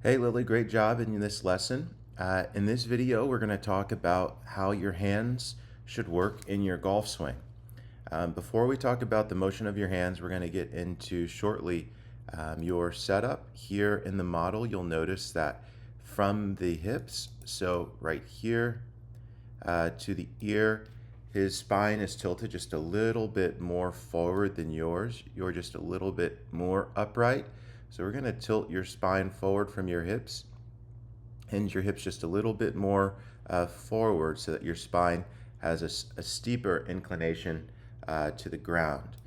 Hey Lily, great job in this lesson. In this video, we're going to talk about how your hands should work in your golf swing. Before we talk about the motion of your hands, we're going to get into shortly your setup. Here in the model, you'll notice that from the hips, so right here to the ear, his spine is tilted just a little bit more forward than yours. You're just a little bit more upright. So we're going to tilt your spine forward from your hips, hinge your hips just a little bit more forward so that your spine has a steeper inclination to the ground.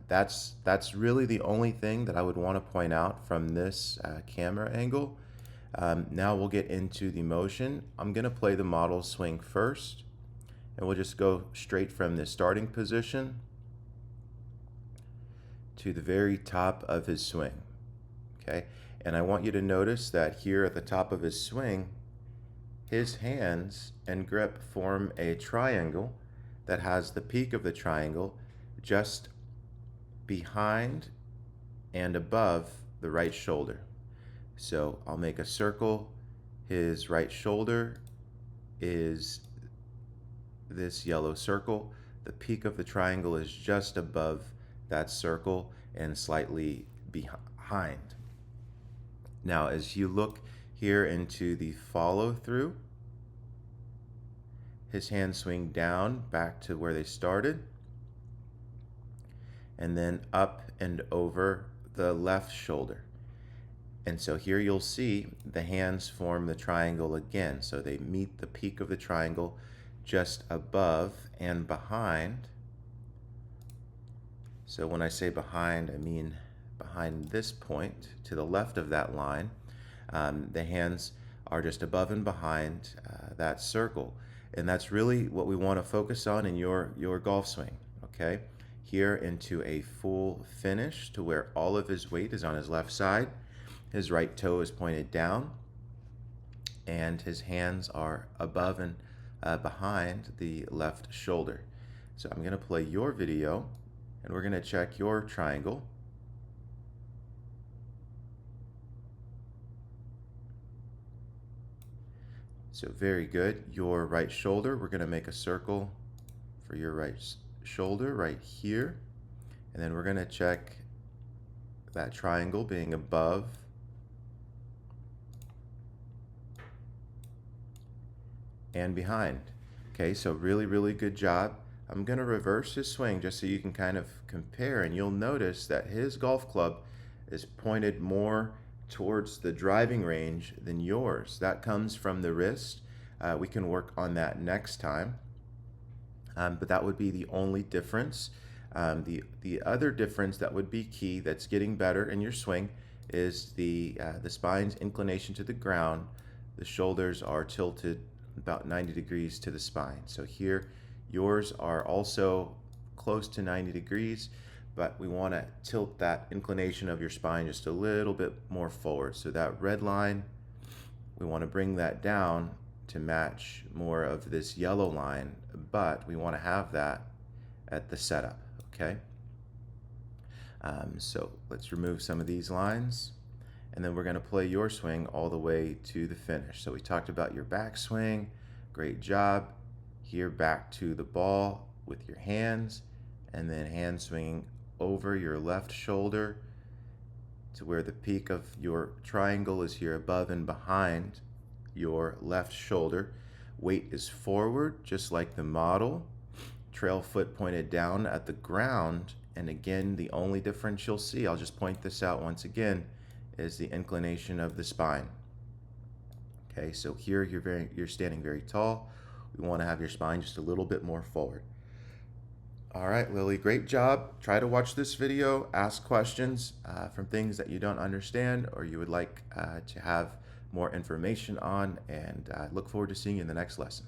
That's really the only thing that I would want to point out from this camera angle. Now we'll get into the motion. I'm going to play the model swing first, and we'll just go straight from the starting position to the very top of his swing. Okay, and I want you to notice that here at the top of his swing, his hands and grip form a triangle that has the peak of the triangle just behind and above the right shoulder. So I'll make a circle. His right shoulder is this yellow circle. The peak of the triangle is just above that circle and slightly behind. Now, as you look here into the follow through, his hands swing down back to where they started, and then up and over the left shoulder. And so here you'll see the hands form the triangle again. So they meet the peak of the triangle just above and behind. So when I say behind, I mean behind this point to the left of that line. The hands are just above and behind that circle. And that's really what we want to focus on in your golf swing, okay? Here into a full finish to where all of his weight is on his left side. His right toe is pointed down, and his hands are above and behind the left shoulder. So I'm going to play your video, and we're going to check your triangle. So very good. Your right shoulder, we're going to make a circle for your right shoulder right here. And then we're going to check that triangle being above and behind. Okay, so really good job. I'm going to reverse his swing just so you can kind of compare, and you'll notice that his golf club is pointed more towards the driving range than yours. That comes from the wrist. We can work on that next time, but that would be the only difference. The other difference that would be key that's getting better in your swing is the spine's inclination to the ground. The shoulders are tilted about 90 degrees to the spine. So here yours are also close to 90 degrees, but we want to tilt that inclination of your spine just a little bit more forward. So that red line, we want to bring that down to match more of this yellow line, but we want to have that at the setup, okay? So let's remove some of these lines, and then we're going to play your swing all the way to the finish. So we talked about your backswing, great job. Here back to the ball with your hands, and then hand swinging over your left shoulder to where the peak of your triangle is here above and behind your left shoulder. Weight is forward, just like the model. Trail foot pointed down at the ground. And again, the only difference you'll see, I'll just point this out once again, is the inclination of the spine. Okay, so here you're standing very tall. We want to have your spine just a little bit more forward. All right, Lily, great job. Try to watch this video, ask questions from things that you don't understand or you would like to have more information on, and I look forward to seeing you in the next lesson.